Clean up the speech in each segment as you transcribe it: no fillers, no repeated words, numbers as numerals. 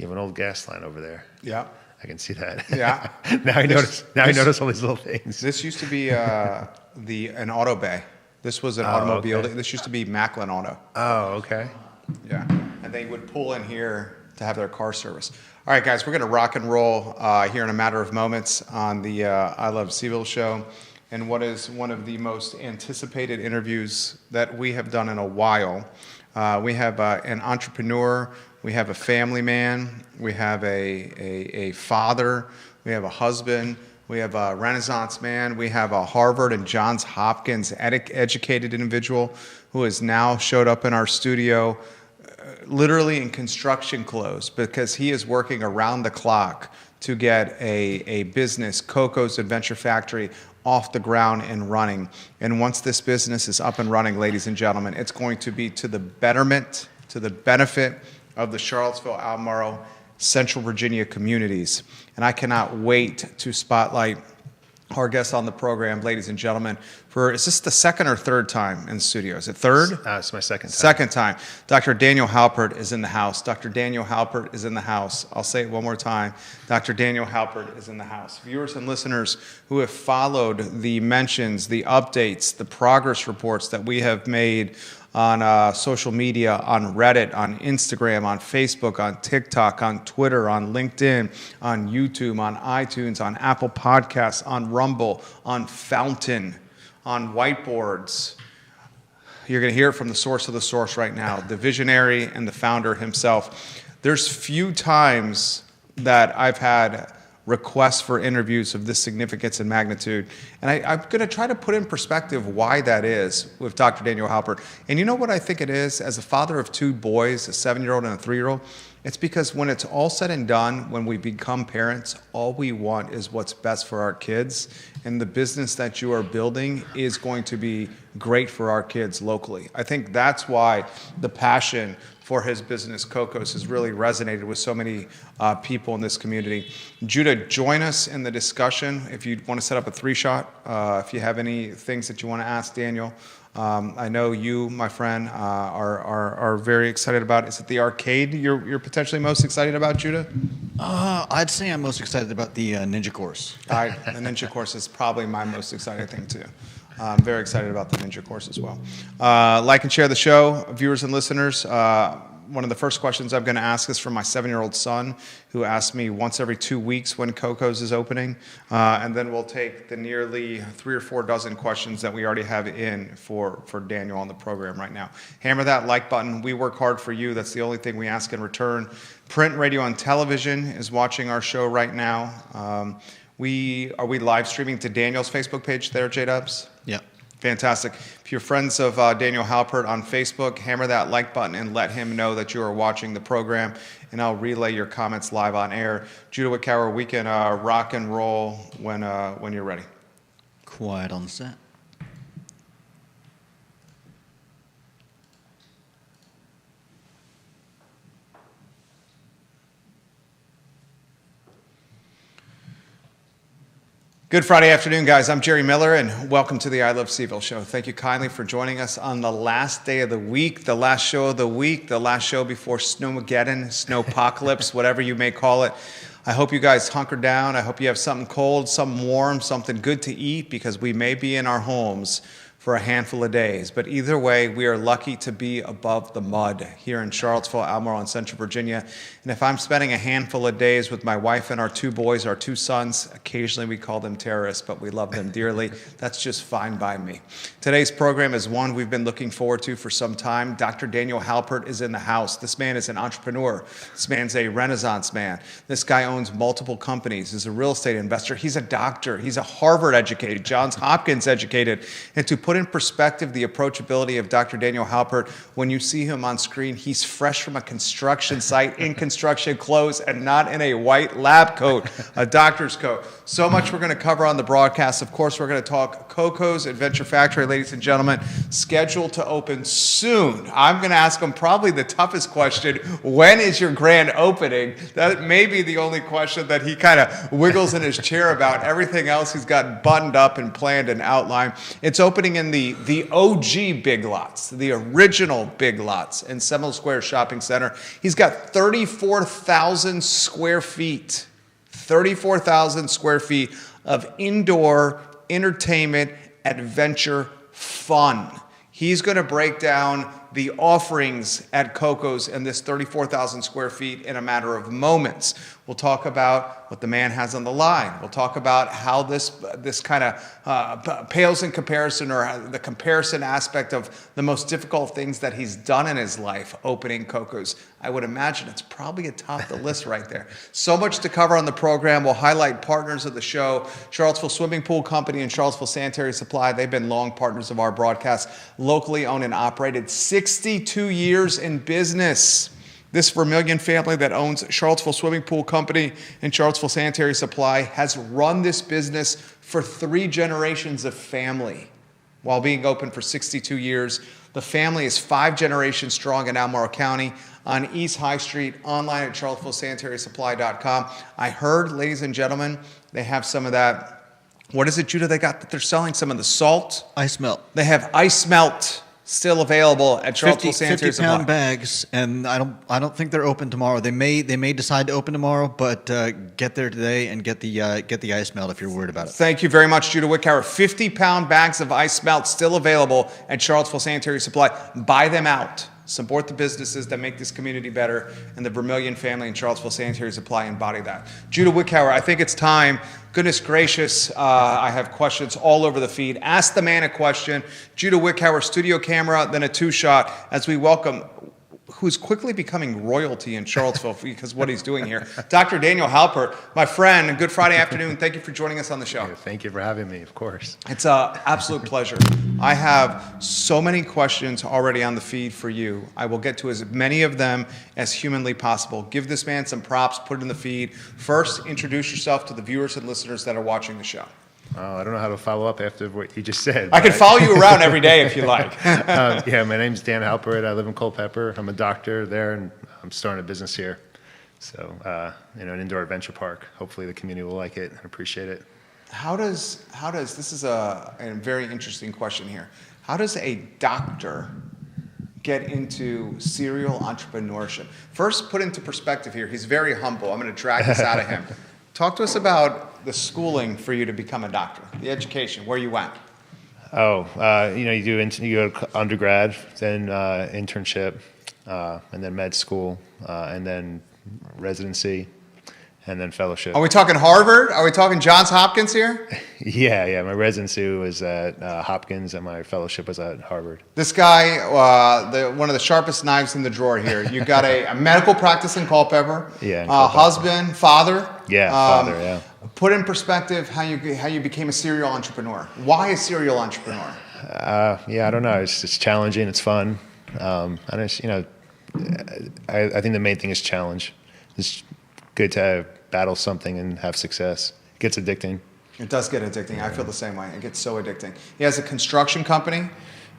You have an old gas line over there. Yeah. I can see that. Yeah. Now I notice all these little things. This used to be an auto bay. This was an automobile. Okay. This used to be Macklin Auto. Oh, okay. Yeah. And they would pull in here to have their car service. All right, guys, we're going to rock and roll here in a matter of moments on the I Love CVille show, and what is one of the most anticipated interviews that we have done in a while. We have an entrepreneur, we have a family man, we have a father, we have a husband, we have a Renaissance man, we have a Harvard and Johns Hopkins educated individual who has now showed up in our studio literally in construction clothes, because he is working around the clock to get a business, Coco's Adventure Factory, off the ground and running. And once this business is up and running, ladies and gentlemen, it's going to be to the betterment, to the benefit of the Charlottesville, Albemarle, Central Virginia communities. And I cannot wait to spotlight our guest on the program, ladies and gentlemen, is this the second or third time in the studio? Is it third? It's my second time. Second time. Dr. Daniel Halpert is in the house. Dr. Daniel Halpert is in the house. I'll say it one more time. Dr. Daniel Halpert is in the house. Viewers and listeners who have followed the mentions, the updates, the progress reports that we have made on social media, on Reddit, on Instagram, on Facebook, on TikTok, on Twitter, on LinkedIn, on YouTube, on iTunes, on Apple Podcasts, on Rumble, on Fountain, on whiteboards. You're going to hear it from the source of the source right now, the visionary and the founder himself. There's few times that I've had requests for interviews of this significance and magnitude. And I'm going to try to put in perspective why that is with Dr. Daniel Halpert. And you know what I think it is? As a father of two boys, a 7-year-old and a 3-year-old, it's because when it's all said and done, when we become parents, all we want is what's best for our kids. And the business that you are building is going to be great for our kids locally. I think that's why the passion for his business, Coco's, has really resonated with so many people in this community. Judah, join us in the discussion. If you want to set up a 3-shot, if you have any things that you want to ask Daniel. I know you, my friend, are very excited about. Is it the arcade you're potentially most excited about, Judah? I'd say I'm most excited about the Ninja course. The Ninja course is probably my most exciting thing too. I'm very excited about the Ninja course as well. Like and share the show, viewers and listeners. One of the first questions I'm going to ask is from my 7-year-old son, who asks me once every 2 weeks when Coco's is opening. And then we'll take the nearly 3 or 4 dozen questions that we already have in for Daniel on the program right now. Hammer that like button. We work hard for you. That's the only thing we ask in return. Print, radio, and television is watching our show right now. Are we live streaming to Daniel's Facebook page there, J-Dubs? Yeah. Fantastic. If you're friends of Daniel Halpert on Facebook, hammer that like button and let him know that you are watching the program, and I'll relay your comments live on air. Judah Wickower, we can rock and roll when you're ready. Quiet on set. Good Friday afternoon, guys. I'm Jerry Miller, and welcome to the I Love CVille show. Thank you kindly for joining us on the last day of the week, the last show of the week, the last show before Snowmageddon, Snowpocalypse, whatever you may call it. I hope you guys hunker down. I hope you have something cold, something warm, something good to eat, because we may be in our homes for a handful of days. But either way, we are lucky to be above the mud here in Charlottesville, Albemarle, and Central Virginia. And if I'm spending a handful of days with my wife and our 2 boys, our 2 sons, occasionally we call them terrorists, but we love them dearly. That's just fine by me. Today's program is one we've been looking forward to for some time. Dr. Daniel Halpert is in the house. This man is an entrepreneur. This man's a Renaissance man. This guy owns multiple companies. He's a real estate investor. He's a doctor. He's a Harvard educated, Johns Hopkins educated. And to put in perspective the approachability of Dr. Daniel Halpert, when you see him on screen, he's fresh from a construction site in construction clothes and not in a white lab coat, a doctor's coat. So much we're going to cover on the broadcast. Of course, we're going to talk Coco's Adventure Factory, ladies and gentlemen, scheduled to open soon. I'm going to ask him probably the toughest question: when is your grand opening? That may be the only question that he kind of wiggles in his chair about. Everything else he's got buttoned up and planned and outlined. It's opening in the OG Big Lots, the original Big Lots in Seminole Square Shopping Center. He's got 34,000 square feet. 34,000 square feet of indoor entertainment, adventure, fun. He's going to break down the offerings at Coco's in this 34,000 square feet in a matter of moments. We'll talk about what the man has on the line. We'll talk about how this kind of pales in comparison, or the comparison aspect of the most difficult things that he's done in his life, opening Coco's. I would imagine it's probably atop the list right there. So much to cover on the program. We'll highlight partners of the show, Charlottesville Swimming Pool Company and Charlottesville Sanitary Supply. They've been long partners of our broadcast, locally owned and operated, 62 years in business. This Vermillion family that owns Charlottesville Swimming Pool Company and Charlottesville Sanitary Supply has run this business for 3 generations of family while being open for 62 years. The family is 5 generations strong in Albemarle County, on East High Street, online at charlottesvillesanitarysupply.com. I heard, ladies and gentlemen, they have some of that. What is it, Judah, they got that they're selling? Some of the salt? Ice melt. They have ice melt still available at Charlottesville Sanitary Supply. 50-pound bags, and I don't think they're open tomorrow. They may decide to open tomorrow, but get there today and get the ice melt if you're worried about it. Thank you very much, Judah Wickhauer. 50-pound bags of ice melt still available at Charlottesville Sanitary Supply. Buy them out. Support the businesses that make this community better, and the Vermillion family and Charlottesville Sanitary Supply embody that. Judah Wickhauer, I think it's time. Goodness gracious, I have questions all over the feed. Ask the man a question. Judah Wickhauer, studio camera, then a 2-shot as we welcome who's quickly becoming royalty in Charlottesville because of what he's doing here. Dr. Daniel Halpert, my friend, good Friday afternoon. Thank you for joining us on the show. Thank you for having me, of course. It's an absolute pleasure. I have so many questions already on the feed for you. I will get to as many of them as humanly possible. Give this man some props, put it in the feed. First, introduce yourself to the viewers and listeners that are watching the show. Oh, I don't know how to follow up after what you just said. I can follow you around every day if you like. Yeah, my name's Dan Halpert. I live in Culpeper. I'm a doctor there, and I'm starting a business here. So, an indoor adventure park. Hopefully the community will like it and appreciate it. How does this is a very interesting question here. How does a doctor get into serial entrepreneurship? First, put into perspective here. He's very humble. I'm going to drag this out of him. Talk to us about the schooling for you to become a doctor, the education, where you went. You go to undergrad, then internship, and then med school, and then residency, and then fellowship. Are we talking Harvard? Are we talking Johns Hopkins here? Yeah. My residency was at Hopkins, and my fellowship was at Harvard. This guy, one of the sharpest knives in the drawer here. You got a medical practice in Culpeper. Yeah. Culpeper. Husband, father. Yeah, father. Yeah. Put in perspective how you became a serial entrepreneur. Why a serial entrepreneur? I don't know. It's challenging. It's fun. I think the main thing is challenge. It's good to battle something and have success. It gets addicting. It does get addicting. Yeah. I feel the same way. It gets so addicting. He has a construction company.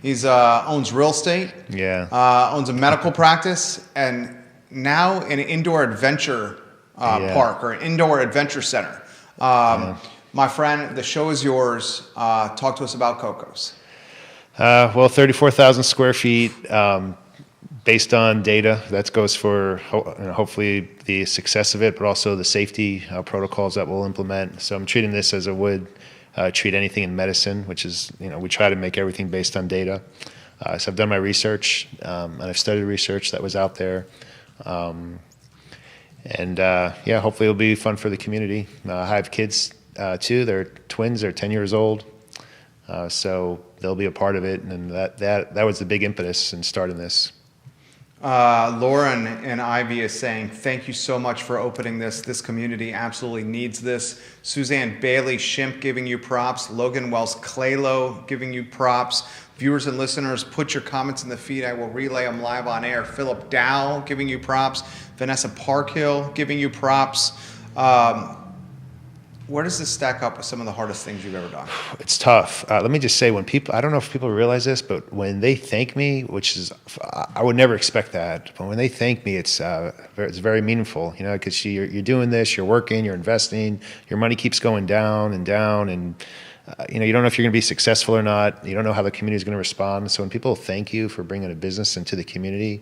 He's owns real estate. Yeah. Owns a medical practice, and now an indoor adventure park or an indoor adventure center. My friend, the show is yours. Talk to us about Coco's. 34,000 square feet. Based on data, that goes for hopefully the success of it, but also the safety protocols that we'll implement. So I'm treating this as I would treat anything in medicine, which is, we try to make everything based on data. So I've done my research, and I've studied research that was out there. Hopefully it'll be fun for the community. I have kids too. They're twins. They're 10 years old. So they'll be a part of it. And that was the big impetus in starting this. Lauren and Ivy is saying, thank you so much for opening this. This community absolutely needs this. Suzanne Bailey Shimp giving you props. Logan Wells Claylow giving you props. Viewers and listeners, put your comments in the feed. I will relay them live on air. Philip Dow giving you props. Vanessa Parkhill giving you props. Where does this stack up with some of the hardest things you've ever done? It's tough. Let me just say, I don't know if people realize this, but when they thank me, which is, I would never expect that, but when they thank me, it's very meaningful, because you're doing this, you're working, you're investing, your money keeps going down, and you don't know if you're going to be successful or not. You don't know how the community is going to respond. So when people thank you for bringing a business into the community,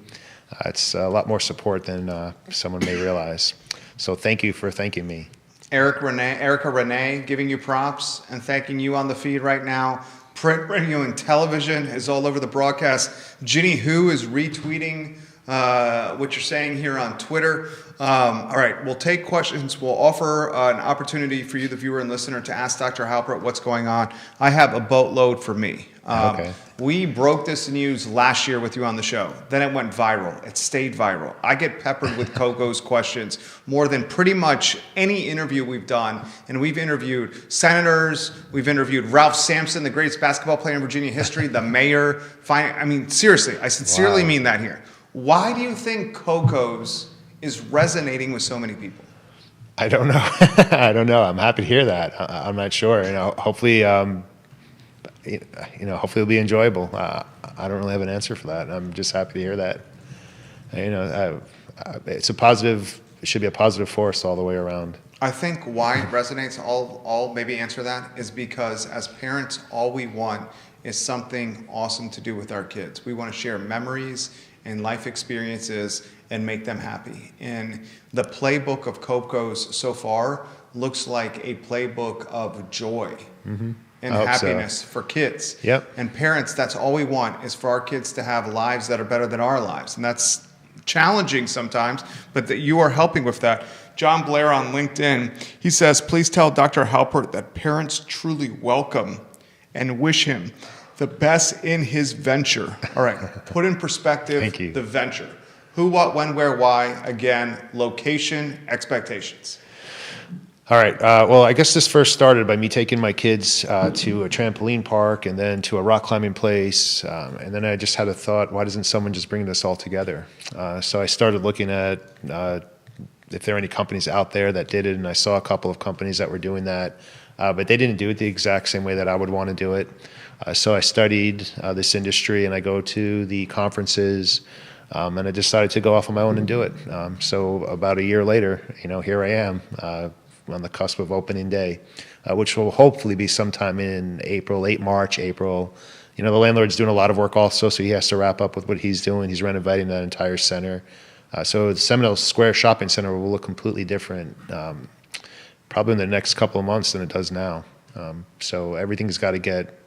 it's a lot more support than someone may realize. So thank you for thanking me. Erica Renee, giving you props and thanking you on the feed right now. Print, radio, and television is all over the broadcast. Ginny Who is retweeting what you're saying here on Twitter. All right, we'll take questions. We'll offer an opportunity for you, the viewer and listener, to ask Dr. Halpert what's going on. I have a boatload for me. Okay. We broke this news last year with you on the show. Then it went viral. It stayed viral. I get peppered with Coco's questions more than pretty much any interview we've done. And we've interviewed senators. We've interviewed Ralph Sampson, the greatest basketball player in Virginia history, the mayor. I mean, seriously, I sincerely mean that here. Why do you think Coco's is resonating with so many people? I don't know. I don't know. I'm happy to hear that. I'm not sure. Hopefully, hopefully it'll be enjoyable. I don't really have an answer for that. I'm just happy to hear that. It's a positive. It should be a positive force all the way around. I think why it resonates. I'll maybe answer that is because as parents, all we want is something awesome to do with our kids. We want to share memories and life experiences and make them happy. And the playbook of Coco's so far looks like a playbook of joy and happiness for kids. Yep. And parents, that's all we want is for our kids to have lives that are better than our lives. And that's challenging sometimes, but that you are helping with that. John Blair on LinkedIn, he says, please tell Dr. Halpert that parents truly welcome and wish him the best in his venture. All right, put in perspective Thank you. The venture. Who, what, when, where, why. Again, location, expectations. All right. Well, I guess this first started by me taking my kids to a trampoline park and then to a rock climbing place. And then I just had a thought, why doesn't someone just bring this all together? So I started looking at if there are any companies out there that did it, and I saw a couple of companies that were doing that, but they didn't do it the exact same way that I would want to do it. So I studied this industry, and I go to the conferences, and I decided to go off on my own and do it. So about a year later, here I am on the cusp of opening day, which will hopefully be sometime in April, late March, April. The landlord's doing a lot of work also, so he has to wrap up with what he's doing. He's renovating that entire center. So the Seminole Square Shopping Center will look completely different probably in the next couple of months than it does now. So everything's got to get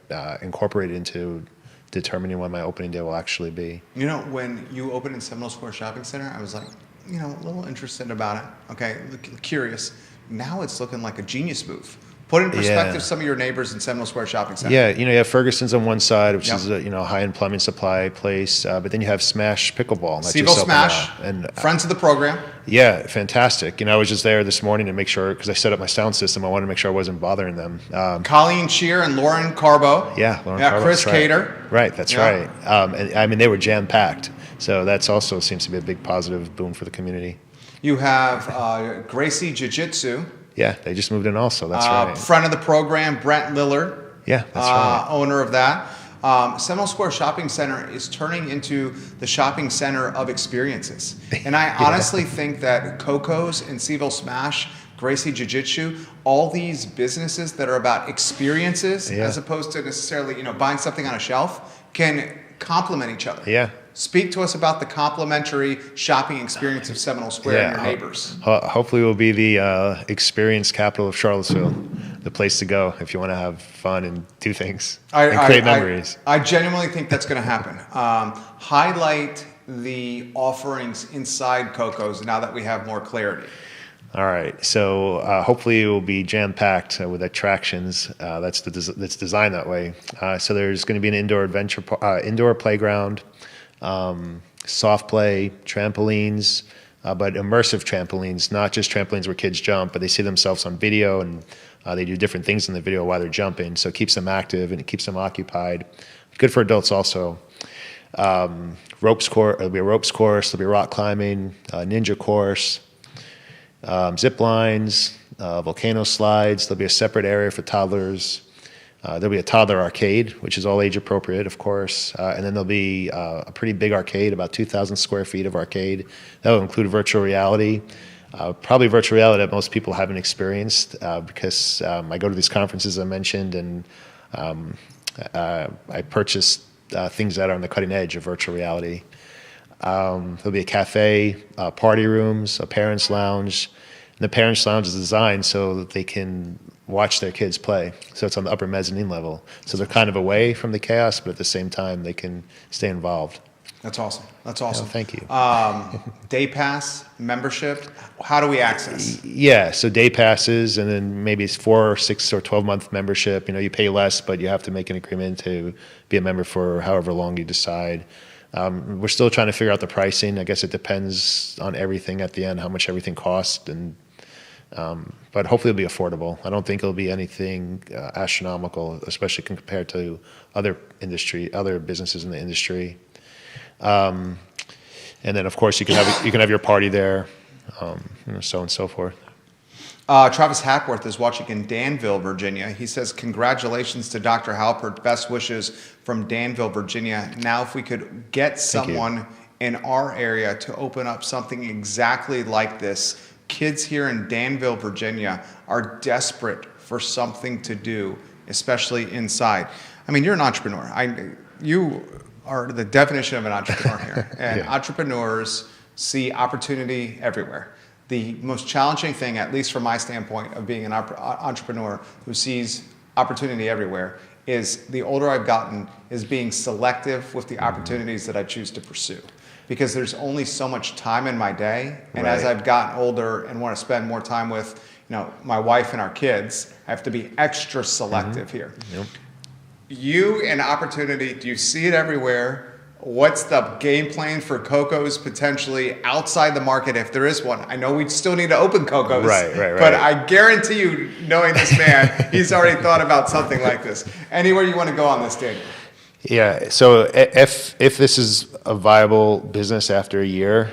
incorporated into determining when my opening day will actually be. When you opened in Seminole Square Shopping Center, I was like, a little interested about it. Okay, curious. Now it's looking like a genius move. Put in perspective some of your neighbors in Seminole Square Shopping Center. Yeah, you have Ferguson's on one side, which is a high-end plumbing supply place, but then you have Smash Pickleball. CVille Smash, and friends of the program. Yeah, fantastic. I was just there this morning to make sure, because I set up my sound system, I wanted to make sure I wasn't bothering them. Colleen Shear and Lauren Carbo. Lauren Carbo. Chris Cater. Right, that's right. And they were jam-packed, so that's also seems to be a big positive boon for the community. You have Gracie Jiu-Jitsu. Yeah, they just moved in also. That's right. Friend of the program, Brent Lillard. Yeah, that's right. Owner of that. Seminole Square Shopping Center is turning into the shopping center of experiences. And I honestly think that Coco's and CVille Smash, Gracie Jiu-Jitsu, all these businesses that are about experiences as opposed to necessarily buying something on a shelf can complement each other. Yeah. Speak to us about the complimentary shopping experience of Seminole Square and your neighbors. Hopefully we'll be the experience capital of Charlottesville, the place to go if you want to have fun and do things and create memories. I genuinely think that's going to happen. Highlight the offerings inside Coco's now that we have more clarity. All right, so hopefully it will be jam-packed with attractions. That's designed that way. So there's going to be an indoor playground, soft play, trampolines, but immersive trampolines, not just trampolines where kids jump, but they see themselves on video and they do different things in the video while they're jumping. So it keeps them active and it keeps them occupied. Good for adults also. Ropes course, there'll be a ropes course, there'll be rock climbing, ninja course, zip lines, volcano slides. There'll be a separate area for toddlers. There'll be a toddler arcade, which is all age appropriate, of course. And then there'll be a pretty big arcade, about 2,000 square feet of arcade. That will include virtual reality. Probably virtual reality that most people haven't experienced because I go to these conferences I mentioned, and I purchase things that are on the cutting edge of virtual reality. There'll be a cafe, party rooms, a parents' lounge. And the parents' lounge is designed so that they can watch their kids play. So it's on the upper mezzanine level. So they're kind of away from the chaos, but at the same time, they can stay involved. That's awesome. That's awesome. Yeah, thank you. Day pass, membership, how do we access? Yeah, so day passes, and then maybe it's 4 or 6 or 12-month membership. You pay less, but you have to make an agreement to be a member for however long you decide. We're still trying to figure out the pricing. I guess it depends on everything at the end, how much everything costs, but hopefully it'll be affordable. I don't think it'll be anything astronomical, especially compared to other businesses in the industry. And then, of course, you can have your party there, so on and so forth. Travis Hackworth is watching in Danville, Virginia. He says, congratulations to Dr. Halpert. Best wishes from Danville, Virginia. Now, if we could get someone in our area to open up something exactly like this. Kids here in Danville, Virginia are desperate for something to do, especially inside. I mean, you're an entrepreneur. You are the definition of an entrepreneur here. And entrepreneurs see opportunity everywhere. The most challenging thing, at least from my standpoint of being an entrepreneur who sees opportunity everywhere, is the older I've gotten is being selective with the opportunities that I choose to pursue. Because there's only so much time in my day, and as I've gotten older and want to spend more time with my wife and our kids, I have to be extra selective here. Yep. You and opportunity, do you see it everywhere? What's the game plan for Coco's potentially outside the market if there is one? I know we still need to open Coco's, right. But I guarantee you, knowing this man, he's already thought about something like this. Anywhere you want to go on this, Daniel? Yeah. So if this is a viable business after a year,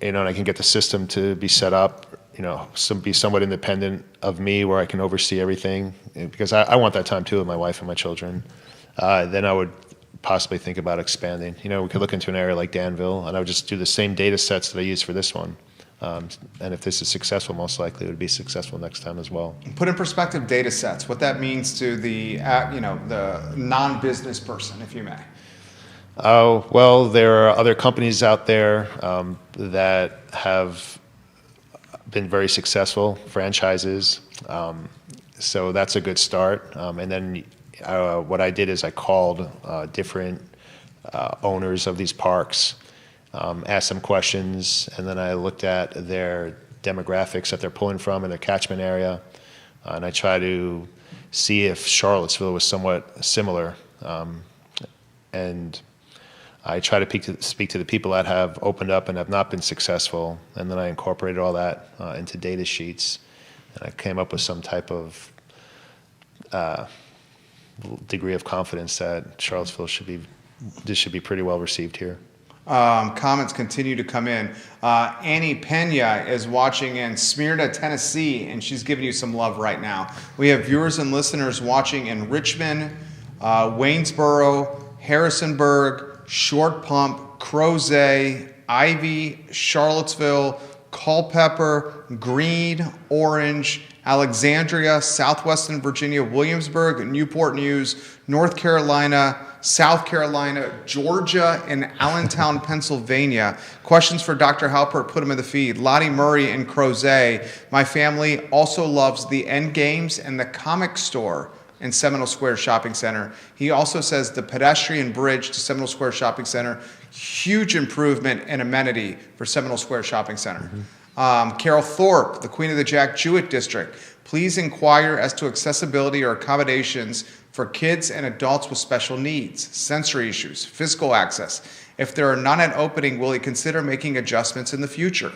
and I can get the system to be set up, be somewhat independent of me, where I can oversee everything, because I want that time too with my wife and my children. Then I would possibly think about expanding. We could look into an area like Danville, and I would just do the same data sets that I use for this one. And if this is successful, most likely it would be successful next time as well. Put in perspective data sets, what that means to the non-business person, if you may. Oh, well, there are other companies out there that have been very successful, franchises. So that's a good start. And then what I did is I called different owners of these parks, asked them questions, and then I looked at their demographics that they're pulling from in their catchment area, and I tried to see if Charlottesville was somewhat similar. And I try to speak to the people that have opened up and have not been successful, and then I incorporated all that into data sheets, and I came up with some type of degree of confidence that Charlottesville should be pretty well received here. Comments continue to come in. Annie Pena is watching in Smyrna, Tennessee, and she's giving you some love right now. We have viewers and listeners watching in Richmond, Waynesboro, Harrisonburg, Short Pump, Crozet, Ivy, Charlottesville, Culpeper, Greene, Orange, Alexandria, Southwestern Virginia, Williamsburg, Newport News, North Carolina, South Carolina, Georgia, and Allentown, Pennsylvania. Questions for Dr. Halpert, put them in the feed. Lottie Murray in Crozet. My family also loves the End Games and the comic store in Seminole Square Shopping Center. He also says the pedestrian bridge to Seminole Square Shopping Center, huge improvement and amenity for Seminole Square Shopping Center. Carol Thorpe, the Queen of the Jack Jewett District. Please inquire as to accessibility or accommodations for kids and adults with special needs, sensory issues, physical access. If there are none at opening, will he consider making adjustments in the future?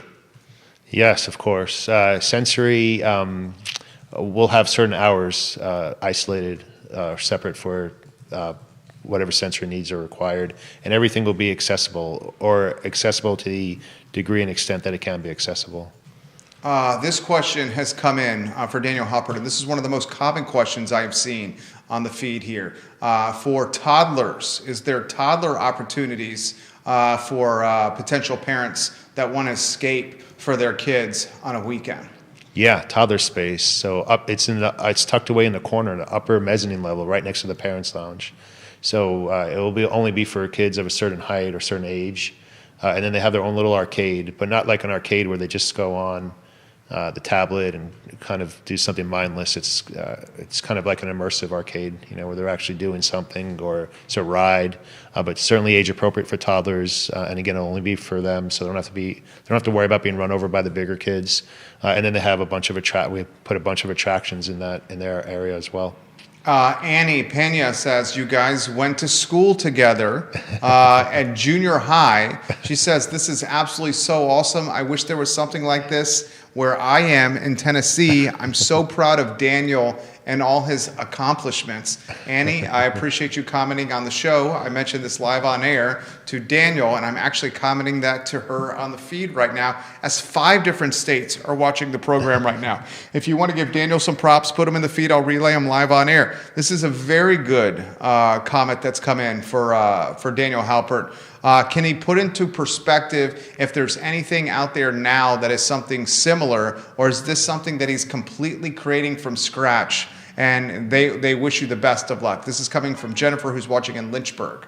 Yes, of course. Sensory, we'll have certain hours isolated, separate for whatever sensory needs are required, and everything will be accessible, or accessible to the degree and extent that it can be accessible. This question has come in for Daniel Halpert, and this is one of the most common questions I have seen on the feed here. For toddlers, is there toddler opportunities for potential parents that want to escape for their kids on a weekend? Yeah, toddler space. So it's tucked away in the corner, in the upper mezzanine level, right next to the parents' lounge. So it will only be for kids of a certain height or certain age, and then they have their own little arcade, but not like an arcade where they just go on the tablet and kind of do something mindless. It's kind of like an immersive arcade, where they're actually doing something, or it's a ride, but certainly age appropriate for toddlers. And again, it'll only be for them, so they don't have to worry about being run over by the bigger kids. And then they have we put a bunch of attractions in their area as well. Annie Pena says, you guys went to school together at junior high. She says, this is absolutely so awesome. I wish there was something like this where I am in Tennessee. I'm so proud of Daniel and all his accomplishments. Annie, I appreciate you commenting on the show. I mentioned this live on air to Daniel, and I'm actually commenting that to her on the feed right now, as 5 different states are watching the program right now. If you want to give Daniel some props, put them in the feed. I'll relay them live on air. This is a very good comment that's come in for Daniel Halpert. Can he put into perspective if there's anything out there now that is something similar, or is this something that he's completely creating from scratch? And they wish you the best of luck. This is coming from Jennifer, who's watching in Lynchburg.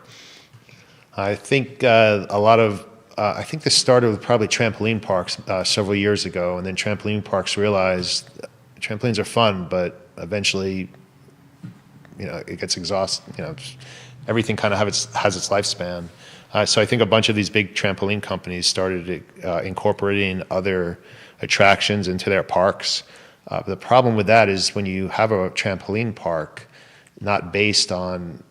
I think I think this started with probably trampoline parks several years ago, and then trampoline parks realized trampolines are fun, but eventually, it gets exhausted. Everything kind of has its lifespan. So I think a bunch of these big trampoline companies started incorporating other attractions into their parks. The problem with that is when you have a trampoline park not based on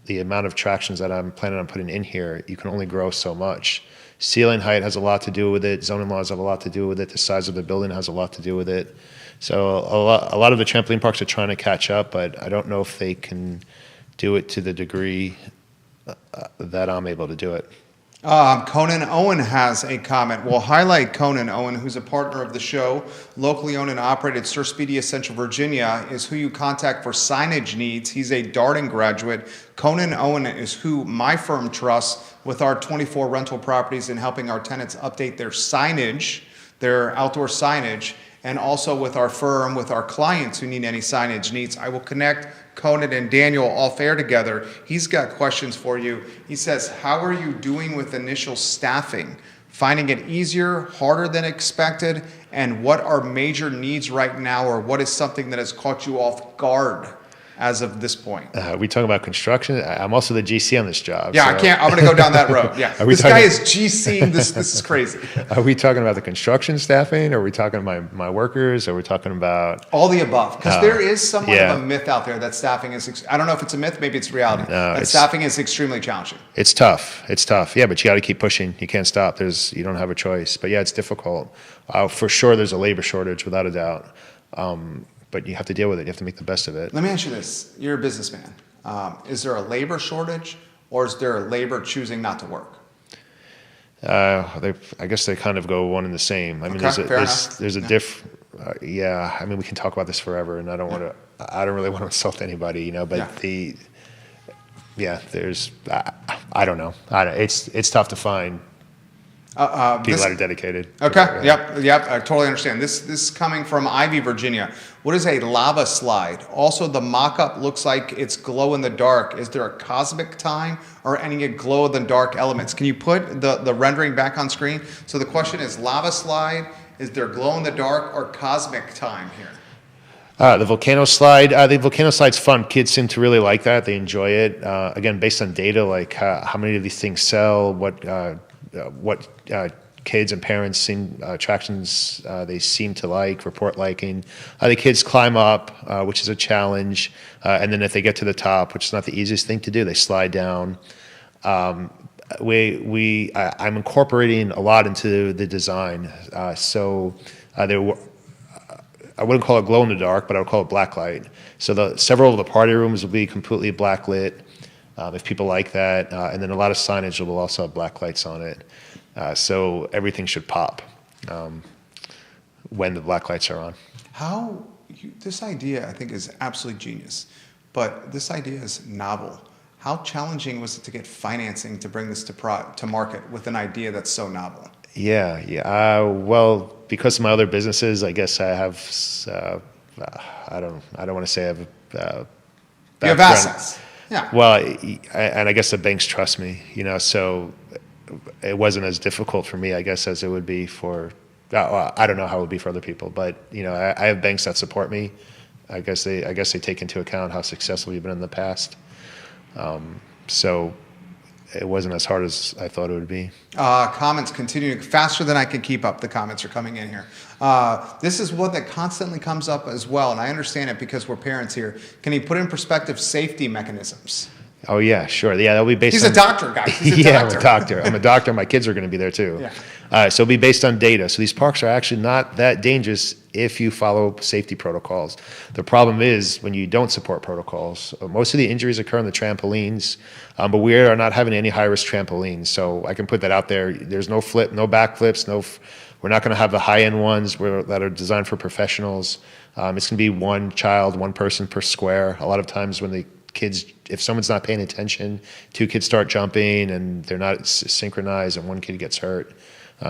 the amount of attractions that I'm planning on putting in here, you can only grow so much. Ceiling height has a lot to do with it. Zoning laws have a lot to do with it. The size of the building has a lot to do with it. So a lot of the trampoline parks are trying to catch up, but I don't know if they can do it to the degree that I'm able to do it. Conan Owen has a comment. We'll highlight Conan Owen, who's a partner of the show. Locally owned and operated, Sir Speedy of Central Virginia is who you contact for signage needs. He's a Darden graduate. Conan Owen is who my firm trusts with our 24 rental properties in helping our tenants update their signage, their outdoor signage, and also with our firm, with our clients who need any signage needs. I will connect Conan and Daniel off air together. He's got questions for you. He says, how are you doing with initial staffing? Finding it easier, harder than expected? And what are major needs right now, or what is something that has caught you off guard as of this point? We talking about construction. I'm also the GC on this job. Yeah, so. I'm going to go down that road. Yeah, this guy is GCing. This is crazy. Are we talking about the construction staffing? Or are we talking about my workers? Are we talking about all the above? Because there is somewhat of a myth out there that staffing is. I don't know if it's a myth. Maybe it's reality. That staffing is extremely challenging. It's tough. Yeah, but you got to keep pushing. You can't stop. You don't have a choice. But yeah, it's difficult. For sure, there's a labor shortage, without a doubt. But you have to deal with it. You have to make the best of it. Let me ask you this. You're a businessman. Is there a labor shortage, or is there labor choosing not to work? I guess they kind of go one and the same. I mean, there's a yeah. I mean, we can talk about this forever, and I don't really want to insult anybody, but there's, I don't know. It's tough to find people that are dedicated. Okay. Yep. I totally understand. This is coming from Ivy, Virginia. What is a lava slide? Also, the mock-up looks like it's glow in the dark. Is there a cosmic time or any glow in the dark elements? Can you put the rendering back on screen? So the question is, lava slide, is there glow in the dark or cosmic time here? The volcano slide. The volcano slide's fun. Kids seem to really like that. They enjoy it. Again, based on data, like how many of these things sell, what kids and parents attractions they seem to report liking. The kids climb up, which is a challenge, and then if they get to the top, which is not the easiest thing to do, they slide down. I'm incorporating a lot into the design, so I wouldn't call it glow in the dark, but I would call it black light. So several of the party rooms will be completely black lit, if people like that, and then a lot of signage will also have black lights on it. So everything should pop when the black lights are on. This idea, I think, is absolutely genius, but this idea is novel. How challenging was it to get financing to bring this to market with an idea that's so novel? Yeah. Well, because of my other businesses, I guess I have. I don't want to say I have. You have background. assets. Yeah. Well, and I guess the banks trust me, so it wasn't as difficult for me, I guess, as it would be for. I don't know how it would be for other people, but I have banks that support me. I guess they take into account how successful you've been in the past. So it wasn't as hard as I thought it would be. Comments continuing faster than I can keep up. The comments are coming in here. This is one that constantly comes up as well, and I understand it because we're parents here. Can you put in perspective safety mechanisms? Oh yeah, sure. Yeah, that'll be based. He's a doctor, guys. He's a yeah, doctor. I'm a doctor. I'm a doctor. My kids are going to be there too. Yeah. So it'll be based on data. So these parks are actually not that dangerous if you follow safety protocols. The problem is when you don't support protocols. Most of the injuries occur on the trampolines, but we are not having any high-risk trampolines. So I can put that out there. There's no flip, no back flips, we're not going to have the high-end ones that are designed for professionals. It's going to be one child, one person per square. A lot of times when the kids, if someone's not paying attention, two kids start jumping and they're not synchronized and one kid gets hurt.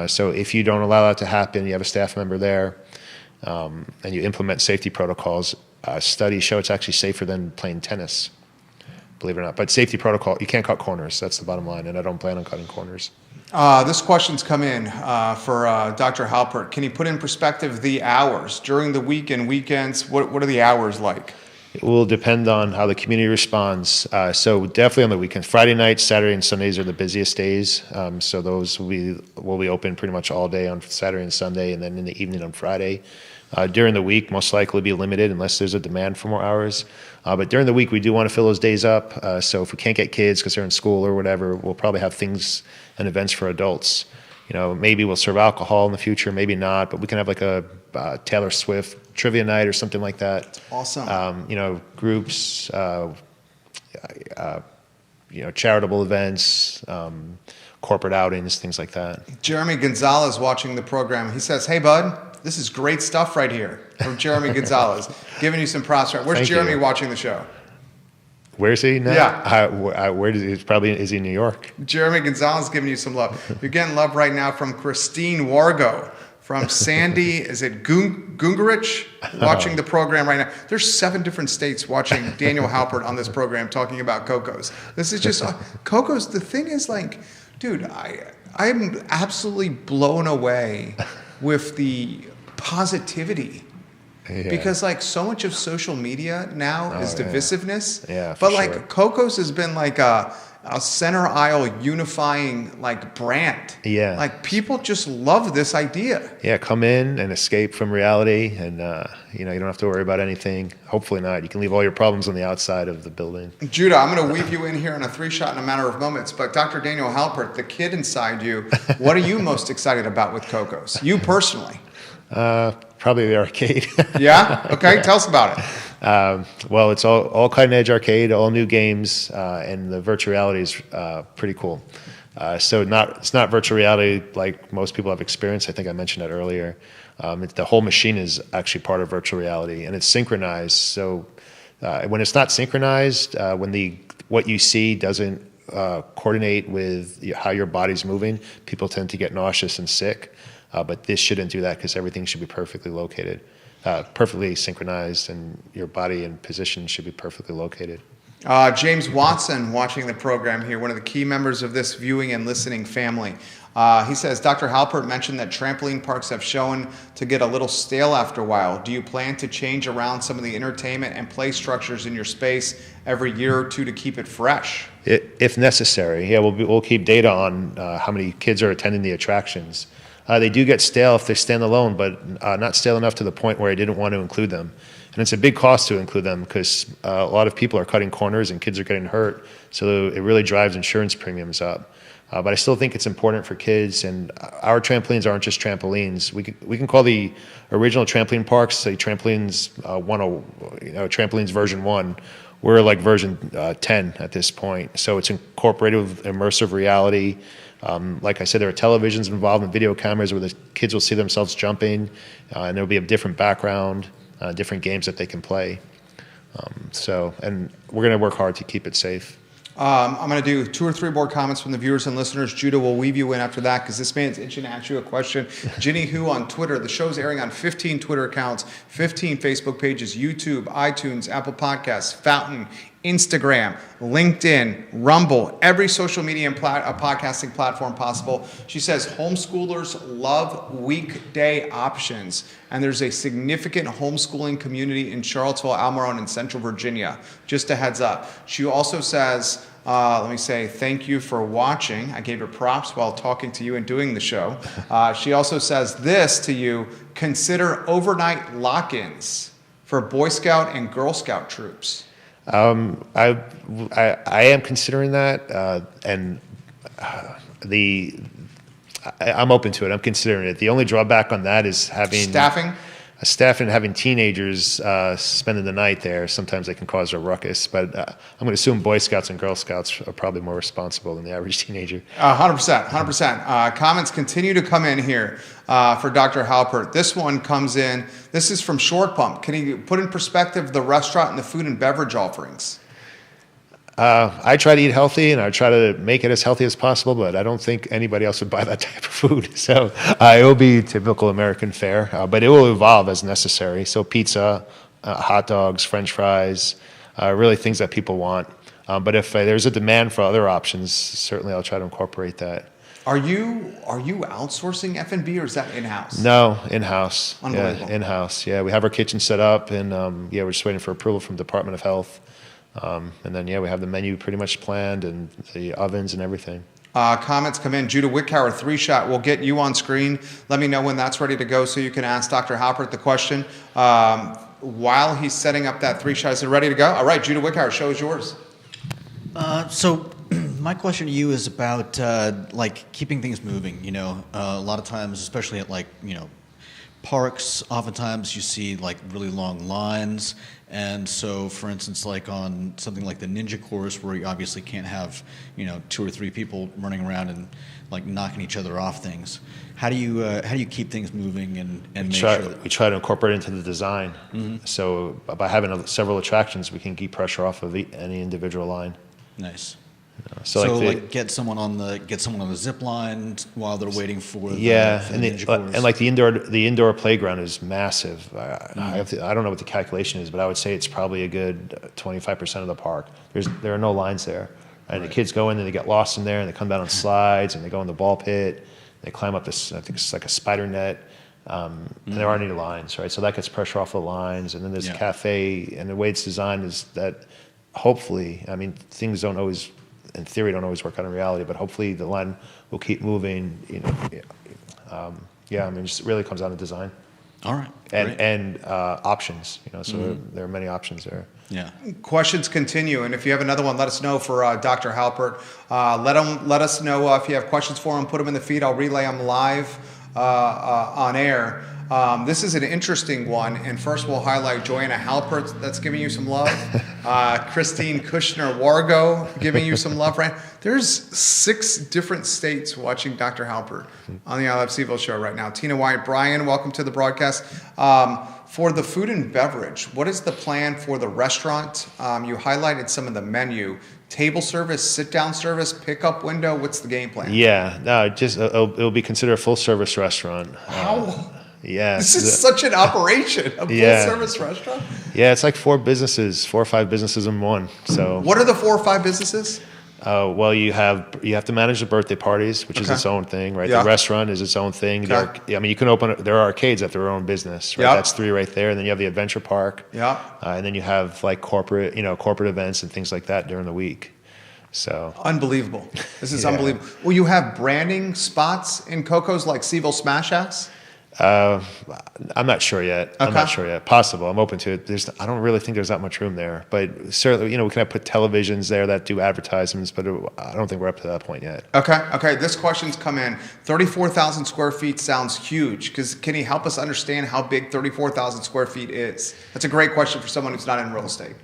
So if you don't allow that to happen, you have a staff member there, and you implement safety protocols, studies show it's actually safer than playing tennis, believe it or not. But safety protocol, you can't cut corners. That's the bottom line, and I don't plan on cutting corners. This question's come in for Dr. Halpert. Can you put in perspective the hours during the week and weekends? What are the hours like? It will depend on how the community responds. So definitely on the weekends. Friday nights, Saturday, and Sundays are the busiest days. So those will be open pretty much all day on Saturday and Sunday, and then in the evening on Friday. During the week, most likely be limited unless there's a demand for more hours. But during the week, we do want to fill those days up. So if we can't get kids because they're in school or whatever, we'll probably have things and events for adults. Maybe we'll serve alcohol in the future, maybe not, but we can have like a Taylor Swift trivia night or something like that. Awesome. Groups, charitable events, corporate outings, things like that. Jeremy Gonzalez watching the program. He says, "Hey, bud, this is great stuff right here." From Jeremy Gonzalez, giving you some props. Where's Thank Jeremy you. watching the show? Where is he now? Yeah. Where is he in New York? Jeremy Gonzalez giving you some love. You're getting love right now from Christine Wargo, from Sandy, is it Gungarich, watching the program right now. There's 7 different states watching Daniel Halpert on this program talking about Cocos. This is just, Cocos, the thing is like, dude, I'm absolutely blown away with the positivity. Yeah. Because like so much of social media now is divisiveness. Yeah, but for like sure. Cocos has been like a center aisle unifying like brand. Yeah. Like people just love this idea. Yeah, come in and escape from reality, and you don't have to worry about anything. Hopefully not. You can leave all your problems on the outside of the building. Judah, I'm going to weave you in here on a 3-shot in a matter of moments. But Dr. Daniel Halpert, the kid inside you, what are you most excited about with Cocos? You personally? Probably the arcade. Yeah? Okay, tell us about it. Well, it's all cutting edge arcade, all new games, and the virtual reality is pretty cool. So it's not virtual reality like most people have experienced. I think I mentioned that earlier. The whole machine is actually part of virtual reality, and it's synchronized. So when it's not synchronized, when what you see doesn't coordinate with how your body's moving, people tend to get nauseous and sick. But this shouldn't do that because everything should be perfectly located, perfectly synchronized, and your body and position should be perfectly located. James Watson watching the program here, one of the key members of this viewing and listening family. He says, Dr. Halpert mentioned that trampoline parks have shown to get a little stale after a while. Do you plan to change around some of the entertainment and play structures in your space every year or two to keep it fresh? If necessary, yeah, we'll keep data on how many kids are attending the attractions. They do get stale if they stand alone, but not stale enough to the point where I didn't want to include them. And it's a big cost to include them because a lot of people are cutting corners and kids are getting hurt. So it really drives insurance premiums up. But I still think it's important for kids. And our trampolines aren't just trampolines. We can call the original trampoline parks, say trampolines trampolines version 1. We're like version 10 at this point. So it's incorporated with immersive reality. Like I said, there are televisions involved and video cameras where the kids will see themselves jumping, and there'll be a different background, different games that they can play. And we're going to work hard to keep it safe. I'm going to do 2 or 3 more comments from the viewers and listeners. Judah will weave you in after that because this man's itching to ask you a question. Ginny Who on Twitter. The show's airing on 15 Twitter accounts, 15 Facebook pages, YouTube, iTunes, Apple Podcasts, Fountain, Instagram, LinkedIn, Rumble, every social media and podcasting platform possible. She says homeschoolers love weekday options, and there's a significant homeschooling community in Charlottesville, Almiron, and Central Virginia. Just a heads up. She also says, let me say thank you for watching. I gave her props while talking to you and doing the show. She also says this to you: consider overnight lock-ins for Boy Scout and Girl Scout troops. I am considering that, and I'm open to it. I'm considering it. The only drawback on that is having staff and having teenagers spending the night there. Sometimes they can cause a ruckus, but I'm going to assume Boy Scouts and Girl Scouts are probably more responsible than the average teenager. 100%. Comments continue to come in here for Dr. Halpert. This one comes in. This is from Short Pump. Can you put in perspective the restaurant and the food and beverage offerings? I try to eat healthy, and I try to make it as healthy as possible, but I don't think anybody else would buy that type of food. So it will be typical American fare, but it will evolve as necessary. So pizza, hot dogs, French fries, really things that people want. But if there's a demand for other options, certainly I'll try to incorporate that. Are you outsourcing F&B, or is that in-house? No, in-house. Unbelievable. Yeah, in-house. Yeah, we have our kitchen set up, and we're just waiting for approval from Department of Health. And then, we have the menu pretty much planned and the ovens and everything. Comments come in. Judah Wickhauer, 3-shot. We'll get you on screen. Let me know when that's ready to go so you can ask Dr. Halpert the question. While he's setting up that 3-shot, is it ready to go? All right, Judah Wickhauer, show is yours. So my question to you is about like keeping things moving. A lot of times, especially at parks, oftentimes you see like really long lines. And so, for instance, like on something like the Ninja Course, where you obviously can't have 2 or 3 people running around and like knocking each other off things. How do you keep things moving and make sure that we try to incorporate it into the design? Mm-hmm. So by having several attractions, we can keep pressure off of any individual line. Nice. So get someone on the zip line while they're waiting for the Ninja Course. And like the indoor playground is massive. I don't know what the calculation is, but I would say it's probably a good 25% of the park. There are no lines there, and the kids go in and they get lost in there, and they come down on slides, and they go in the ball pit, they climb up this, I think it's like a spider net, and there aren't any lines, right? So that gets pressure off the lines, and then there's a cafe, and the way it's designed is that hopefully, things don't always, in theory, don't always work out in reality, but hopefully the line will keep moving. It just really comes down to design. All right. And options. So there are many options there. Yeah. Questions continue, and if you have another one, let us know for Dr. Halpert. Let us know if you have questions for him. Put them in the feed. I'll relay them live on air. This is an interesting one, and first we'll highlight Joanna Halpert, that's giving you some love. Christine Kushner-Wargo giving you some love. Right? There's 6 different states watching Dr. Halpert on the I Love CVille show right now. Tina White, Brian, welcome to the broadcast. For the food and beverage, what is the plan for the restaurant? You highlighted some of the menu. Table service, sit-down service, pickup window. What's the game plan? Yeah, no, it'll be considered a full-service restaurant. How? Yeah. This is such an operation, a full-service restaurant? Yeah, it's like 4 or 5 businesses in one. So what are the 4 or 5 businesses? Well, you have to manage the birthday parties, which is its own thing, right? Yeah. The restaurant is its own thing. Okay. You can open. There are arcades at their own business, right? Yep. That's 3 right there. And then you have the adventure park. Yeah. And then you have like corporate events and things like that during the week. So Unbelievable. This is unbelievable. Will you have branding spots in Coco's like CVille Smash House? I'm not sure yet. Okay. I'm not sure yet. Possible. I'm open to it. I don't really think there's that much room there, but certainly, we can have put televisions there that do advertisements, but I don't think we're up to that point yet. Okay. This question's come in. 34,000 square feet sounds huge. Can you help us understand how big 34,000 square feet is? That's a great question for someone who's not in real estate.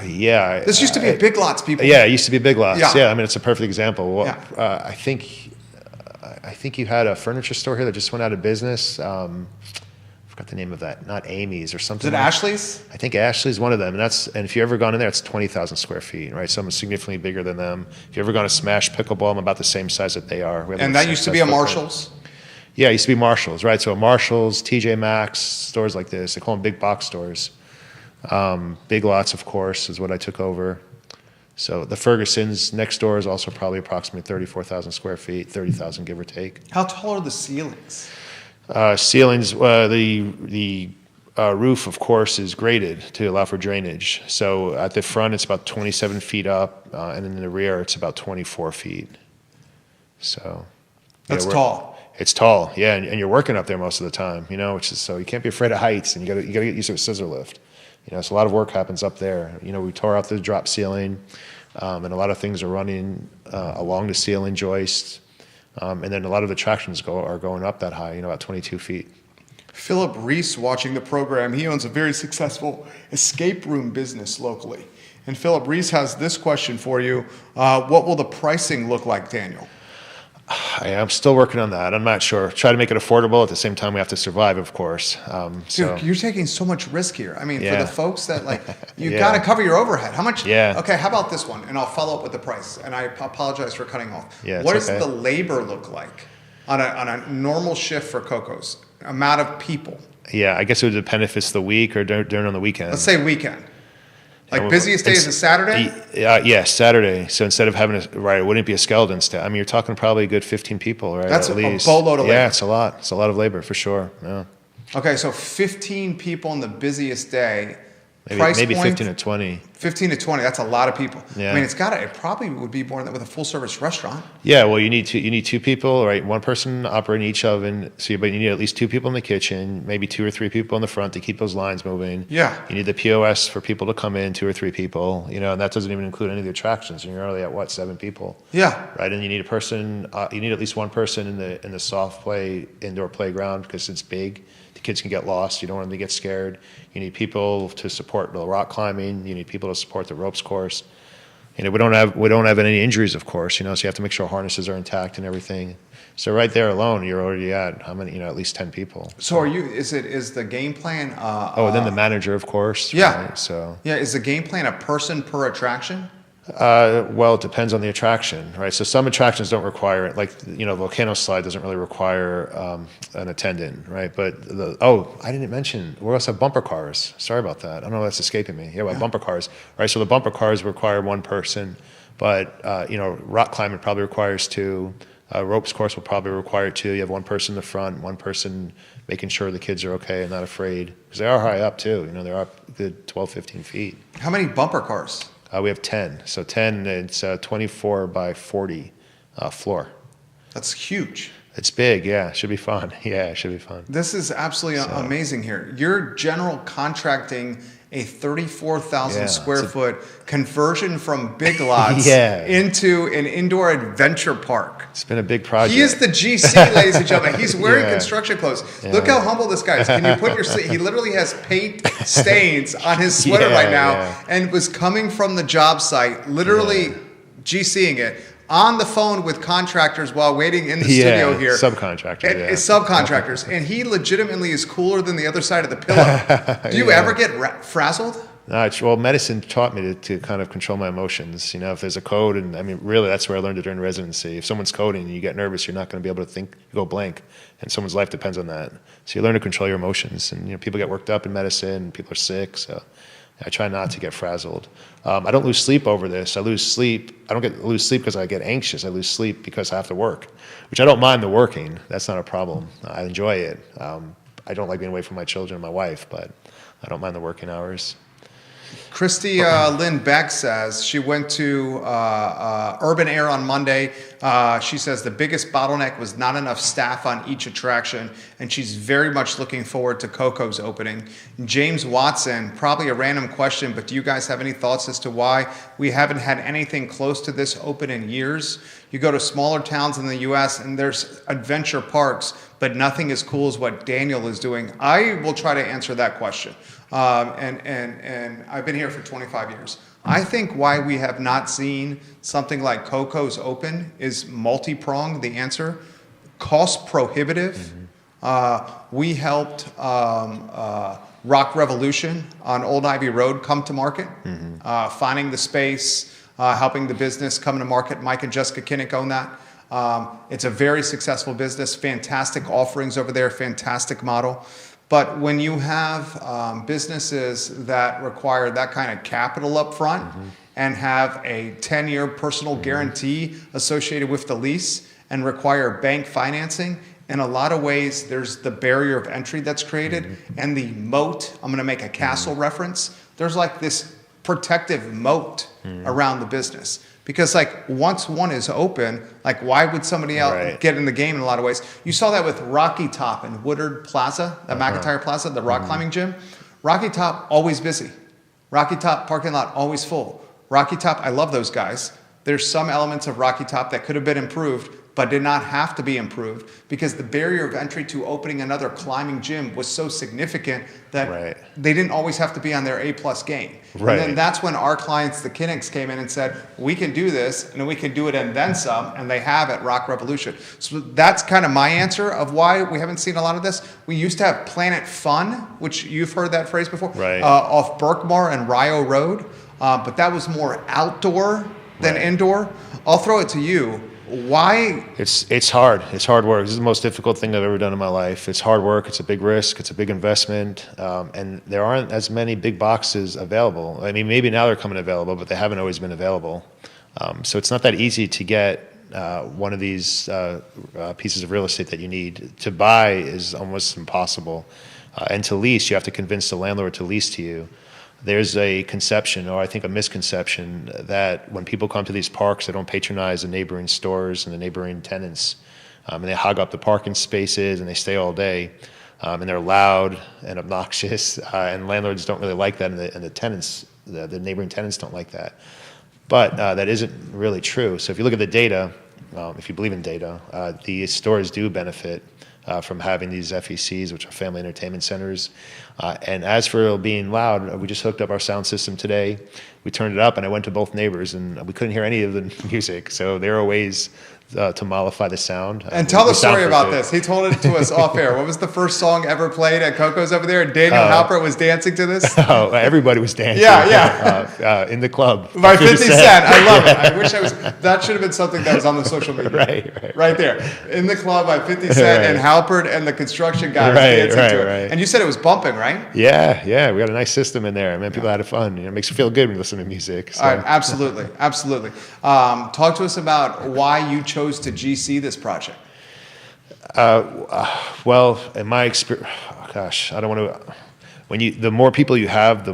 This used to be Big Lots, people. Yeah, it used to be Big Lots. Yeah. It's a perfect example. Well, I think you had a furniture store here that just went out of business. forgot the name of that. Not Amy's or Is something. it Ashley's? I think Ashley's one of them, and if you ever gone in there, it's 20,000 square feet, right? So I'm significantly bigger than them. If you ever gone to Smash Pickleball, I'm about the same size that they are. And that used to be a Marshall's? Yeah, it used to be Marshalls, right? So Marshalls, TJ Maxx, stores like this. They call them big box stores. Big Lots, of course, is what I took over. So the Ferguson's next door is also probably approximately 34,000 square feet, 30,000 give or take. How tall are the ceilings? Ceilings, the roof, of course, is graded to allow for drainage. So at the front, it's about 27 feet up, and in the rear, it's about 24 feet. So That's tall. It's tall, yeah, and you're working up there most of the time, which is so you can't be afraid of heights, and you got to get used to a scissor lift. So a lot of work happens up there. We tore out the drop ceiling, and a lot of things are running along the ceiling joists, and then a lot of attractions are going up that high, about 22 feet. Philip Reese watching the program. He owns a very successful escape room business locally. And Philip Reese has this question for you. What will the pricing look like, Daniel? I'm still working on that. I'm not sure. Try to make it affordable. At the same time, we have to survive, of course. Dude, you're taking so much risk here. I mean, Yeah. for the folks that you Yeah. got to cover your overhead. How much? Yeah. Okay, how about this one? And I'll follow up with the price. And I apologize for cutting off. Yeah, it's what does okay. the labor look like on a normal shift for Coco's? Amount of people. Yeah, I guess it would depend if it's the week or during on the weekend. Let's say weekend. Like well, busiest day is a Saturday? Yeah, Saturday. So instead of having it wouldn't be a skeleton staff. I mean, you're talking probably a good 15 people, right? That's at a least. boatload of labor. Yeah, it's a lot. It's a lot of labor for sure. Yeah. Okay, so 15 people on the busiest day. Maybe point, 15 to 20. 15 to 20. That's a lot of people. Yeah. I mean, it probably would be more than with a full service restaurant. Yeah, well, you need two people, right? One person operating each oven. But you need at least two people in the kitchen, maybe 2 or 3 people in the front to keep those lines moving. Yeah. You need the POS for people to come in, 2 or 3 people, and that doesn't even include any of the attractions. And you're already at 7 people. Yeah. Right, and you need you need at least one person in the soft play indoor playground because it's big. The kids can get lost. You don't want them to get scared. You need people to support the rock climbing. You need people to support the ropes course. We don't have any injuries, of course. So you have to make sure harnesses are intact and everything. So right there alone, you're already at how many? At least 10 people. So is the game plan? And then the manager, of course. Yeah. Right? So yeah, is the game plan a person per attraction? well, it depends on the attraction, right? So some attractions don't require it, like Volcano Slide doesn't really require an attendant, right? But I didn't mention we also have bumper cars. Sorry about that. I don't know, that's escaping me. Yeah, bumper cars, right? So the bumper cars require one person, but rock climbing probably requires 2. Ropes course will probably require 2. You have one person in the front, one person making sure the kids are okay and not afraid, because they are high up too. They're up a good 12, 15 feet. How many bumper cars? We have 10. So 10, it's 24 by 40 floor. That's huge. It's big, yeah. It should be fun. Yeah, it should be fun. This is absolutely amazing here. You're general contracting a 34,000 square foot conversion from Big Lots into an indoor adventure park. It's been a big project. He is the GC, ladies and gentlemen. He's wearing construction clothes. Yeah. Look how humble this guy is. Can you put he literally has paint stains on his sweater right now and was coming from the job site, literally GCing it, on the phone with contractors while waiting in the studio here. Subcontractors. Subcontractors. And he legitimately is cooler than the other side of the pillow. Do you ever get frazzled? Well, medicine taught me to kind of control my emotions. If there's a code, and I mean, really, that's where I learned it during residency. If someone's coding and you get nervous, you're not going to be able to think, you go blank, and someone's life depends on that. So you learn to control your emotions, and people get worked up in medicine, people are sick, so I try not to get frazzled. I don't lose sleep over this. I lose sleep. I don't lose sleep because I get anxious. I lose sleep because I have to work, which I don't mind the working. That's not a problem. I enjoy it. I don't like being away from my children and my wife, but I don't mind the working hours. Christy Lynn Beck says she went to Urban Air on Monday. She says the biggest bottleneck was not enough staff on each attraction, and she's very much looking forward to Coco's opening. James Watson, probably a random question, but do you guys have any thoughts as to why we haven't had anything close to this open in years? You go to smaller towns in the U.S. and there's adventure parks, but nothing as cool as what Daniel is doing. I will try to answer that question. And I've been here for 25 years. I think why we have not seen something like Coco's open is multi-pronged, the answer. Cost prohibitive. We helped Rock Revolution on Old Ivy Road come to market, finding the space, helping the business come to market. Mike and Jessica Kinnick own that. It's a very successful business, fantastic offerings over there, fantastic model. But when you have businesses that require that kind of capital up front and have a 10-year personal guarantee associated with the lease and require bank financing, in a lot of ways, there's the barrier of entry that's created and the moat. I'm going to make a castle reference. There's like this protective moat around the business. Because like once one is open, like why would somebody else get in the game in a lot of ways? You saw that with Rocky Top and Woodard Plaza, the McIntyre Plaza, the rock climbing gym. Rocky Top, always busy. Rocky Top parking lot, always full. Rocky Top, I love those guys. There's some elements of Rocky Top that could have been improved, but did not have to be improved because the barrier of entry to opening another climbing gym was so significant that they didn't always have to be on their A+ game. And then that's when our clients, the Kinnicks, came in and said, we can do this and we can do it and then some, and they have at Rock Revolution. So that's kind of my answer of why we haven't seen a lot of this. We used to have Planet Fun, which you've heard that phrase before, off Berkmar and Rio Road, but that was more outdoor than indoor. I'll throw it to you. Why? It's hard. It's hard work. This is the most difficult thing I've ever done in my life. It's hard work. It's a big risk. It's a big investment. And there aren't as many big boxes available. I mean, maybe now they're coming available, but they haven't always been available. So it's not that easy to get one of these pieces of real estate that you need. To buy is almost impossible. And to lease, you have to convince the landlord to lease to you. There's a conception, or I think a misconception, that when people come to these parks, they don't patronize the neighboring stores and the neighboring tenants. And they hog up the parking spaces and they stay all day. And they're loud and obnoxious. And landlords don't really like that, and the tenants, the neighboring tenants don't like that. But that isn't really true. So if you look at the data, if you believe in data, the stores do benefit from having these FECs, which are family entertainment centers. And as for being loud, we just hooked up our sound system today. We turned it up, and I went to both neighbors, and we couldn't hear any of the music. So there are ways to mollify the sound. And tell the story about this. He told it to us off air. What was the first song ever played at Coco's over there? Daniel Halpert was dancing to this? Oh, everybody was dancing. In the club. By 50 Cent. I love it. I wish I was, that should have been something that was on the social media. Right there. In the club by 50 Cent and Halpert and the construction guy was dancing to it. And you said it was bumping, right? Yeah. We got a nice system in there. I mean, people had fun. You know, it makes you feel good when you listen to music. So. All right, absolutely. Talk to us about why you chose to GC this project. Well, in my experience, I don't want to. The more people you have,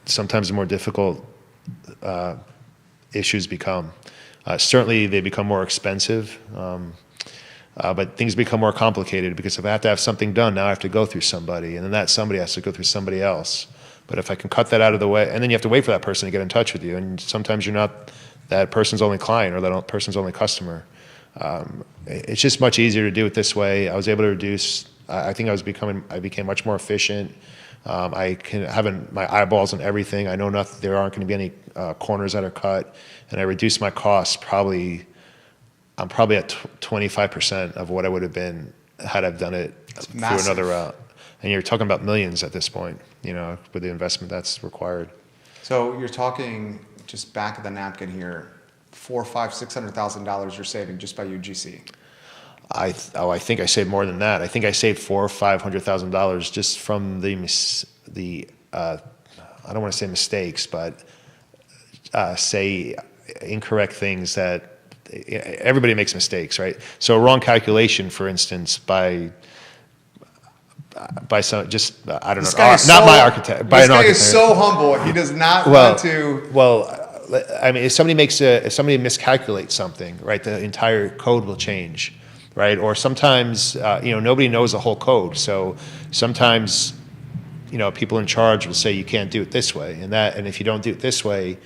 sometimes the more difficult issues become. Certainly, they become more expensive, but things become more complicated because if I have to have something done, now I have to go through somebody, and then that somebody has to go through somebody else. But if I can cut that out of the way, and then you have to wait for that person to get in touch with you, and sometimes you're not that person's only client or that person's only customer. It's just much easier to do it this way. I was able to reduce. I think I became much more efficient. I can have my eyeballs on everything. I know there aren't going to be any corners that are cut, and I reduced my costs. I'm probably at 25% of what I would have been had I've done it through another route. And you're talking about millions at this point, with the investment that's required. So you're talking just back of the napkin here. $400,000, $500,000, $600,000 you're saving just by UGC. I think I saved more than that. I think I saved $400,000 or $500,000 just from the I don't want to say mistakes, but say incorrect things that everybody makes mistakes, right? So a wrong calculation, for instance, by some I don't know, not my architect. This guy is so humble. He does not want to. Well. I mean, if somebody miscalculates something, right, the entire code will change, right? Or sometimes, nobody knows the whole code. So sometimes, people in charge will say you can't do it this way, and if you don't do it this way,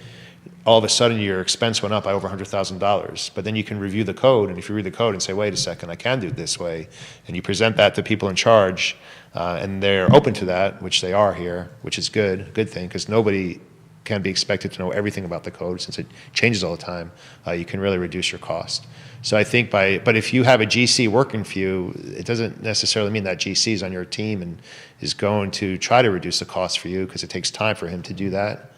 all of a sudden your expense went up by over $100,000. But then you can review the code, and if you read the code and say, wait a second, I can do it this way, and you present that to people in charge, and they're open to that, which they are here, which is good thing, because nobody can't be expected to know everything about the code since it changes all the time. You can really reduce your cost. So I think but if you have a GC working for you, it doesn't necessarily mean that GC is on your team and is going to try to reduce the cost for you, because it takes time for him to do that.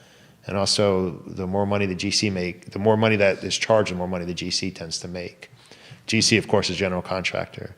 And also, the more money the GC the more money that is charged, the more money the GC tends to make. GC, of course, is general contractor.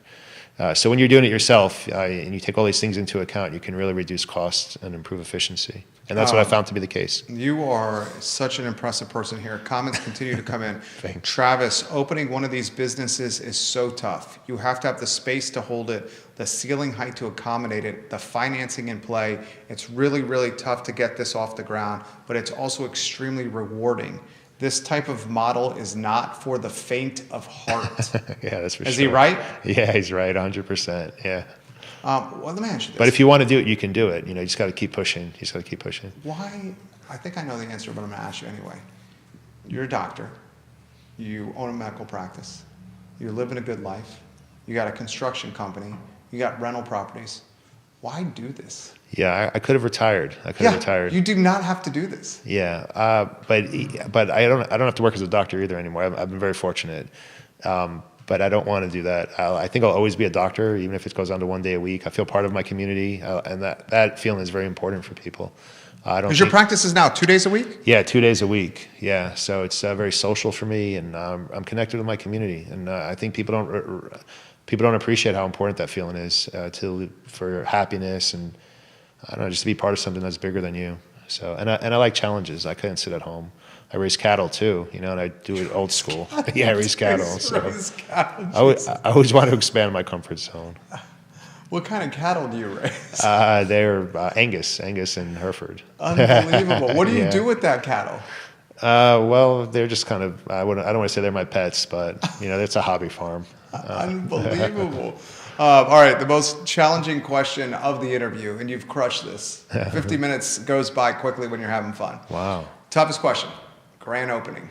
So when you're doing it yourself and you take all these things into account, you can really reduce costs and improve efficiency. And that's what I found to be the case. You are such an impressive person here. Comments continue to come in. Thanks. Travis, opening one of these businesses is so tough. You have to have the space to hold it, the ceiling height to accommodate it, the financing in play. It's really, really tough to get this off the ground, but it's also extremely rewarding. This type of model is not for the faint of heart. Yeah, that's for sure. Is he right? Yeah, he's right, 100%. Yeah. Well, let me ask you this. But if you want to do it, you can do it. You just got to keep pushing. You just got to keep pushing. Why? I think I know the answer, but I'm going to ask you anyway. You're a doctor. You own a medical practice. You're living a good life. You got a construction company. You got rental properties. Why do this? Yeah, I could have retired. You do not have to do this. Yeah, but I don't have to work as a doctor either anymore. I've been very fortunate, but I don't want to do that. I think I'll always be a doctor, even if it goes down to 1 day a week. I feel part of my community, and that feeling is very important for people. Because your practice is now 2 days a week? Yeah, 2 days a week. Yeah, so it's very social for me, and I'm connected with my community, and I think people don't appreciate how important that feeling is for happiness and, I don't know, just to be part of something that's bigger than you. So, and I like challenges. I couldn't sit at home. I raise cattle too, and I do it old school. Yeah, I raise cattle. I always want to expand my comfort zone. What kind of cattle do you raise? They're Angus and Hereford. Unbelievable. What do you do with that cattle? Well, they're just kind of, I don't want to say they're my pets, but it's a hobby farm. Unbelievable. All right, the most challenging question of the interview, and you've crushed this. 50 minutes goes by quickly when you're having fun. Wow. Toughest question, grand opening.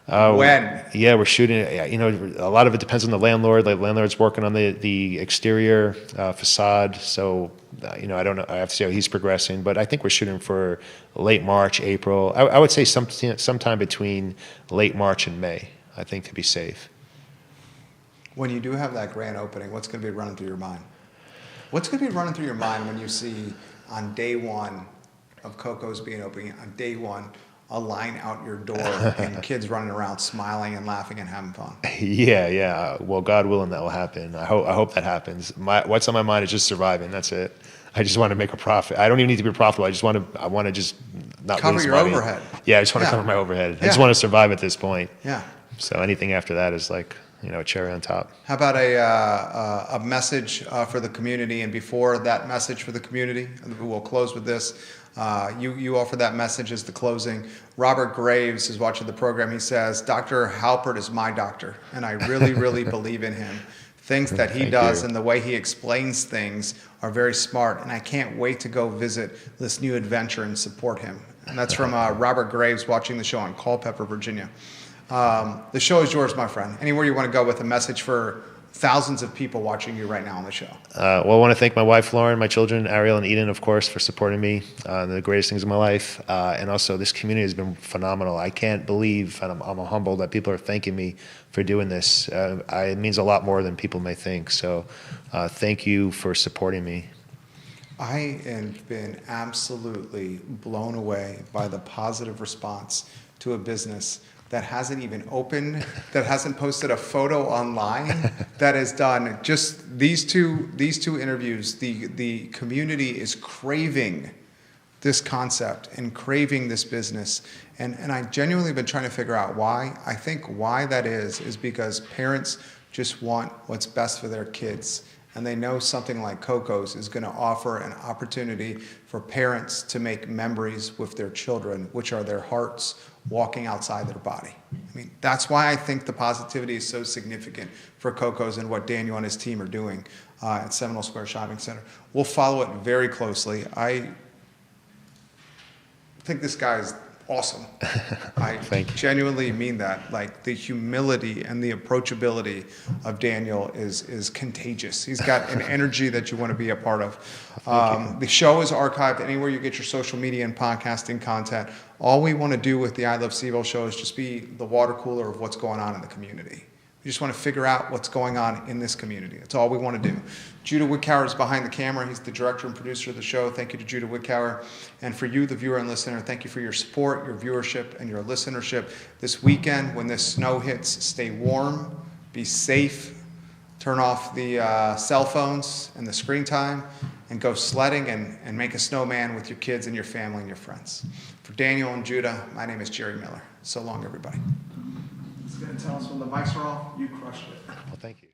When? Yeah, we're shooting. A lot of it depends on the landlord. Like, landlord's working on the exterior facade, so I don't know. I have to see how he's progressing, but I think we're shooting for late March, April. I would say sometime between late March and May, I think, to be safe. When you do have that grand opening, what's going to be running through your mind? What's going to be running through your mind when you see on day one of Coco's being open, on day one, a line out your door and kids running around smiling and laughing and having fun? Yeah. Well, God willing, that will happen. I hope that happens. What's on my mind is just surviving. That's it. I just want to make a profit. I don't even need to be profitable. I want to just not cover lose your money. Overhead. Yeah, I just want to cover my overhead. I just want to survive at this point. Yeah. So anything after that is like, a cherry on top. How about a message for the community? And before that message for the community, we'll close with this. You offer that message as the closing. Robert Graves is watching the program. He says, Dr. Halpert is my doctor, and I really, really believe in him. Things that he does and the way he explains things are very smart, and I can't wait to go visit this new adventure and support him. And that's from Robert Graves watching the show on Culpeper, Virginia. The show is yours, my friend. Anywhere you want to go with a message for thousands of people watching you right now on the show. Well, I want to thank my wife, Lauren, my children, Ariel and Eden, of course, for supporting me. The greatest things in my life. And also, this community has been phenomenal. I can't believe, and I'm humbled that people are thanking me for doing this. It means a lot more than people may think. So thank you for supporting me. I have been absolutely blown away by the positive response to a business that hasn't even opened, that hasn't posted a photo online, that has done just these two interviews. The community is craving this concept and craving this business. And I genuinely been trying to figure out why. I think why that is because parents just want what's best for their kids. And they know something like Coco's is going to offer an opportunity for parents to make memories with their children, which are their hearts walking outside their body. I mean, that's why I think the positivity is so significant for Coco's and what Daniel and his team are doing at Seminole Square Shopping Center. We'll follow it very closely. I think this guy is awesome. I Thank you. genuinely mean that. Like, the humility and the approachability of Daniel is contagious. He's got an energy that you want to be a part of. The show is archived anywhere you get your social media and podcasting content. All we want to do with the I Love CVille show is just be the water cooler of what's going on in the community. We just want to figure out what's going on in this community. That's all we want to do. Judah Wickower is behind the camera. He's the director and producer of the show. Thank you to Judah Wickower. And for you, the viewer and listener, thank you for your support, your viewership, and your listenership. This weekend, when this snow hits, stay warm, be safe, turn off the cell phones and the screen time, and go sledding and make a snowman with your kids and your family and your friends. For Daniel and Judah, my name is Jerry Miller. So long, everybody. He's going to tell us when the mics are off. You crushed it. Well, thank you.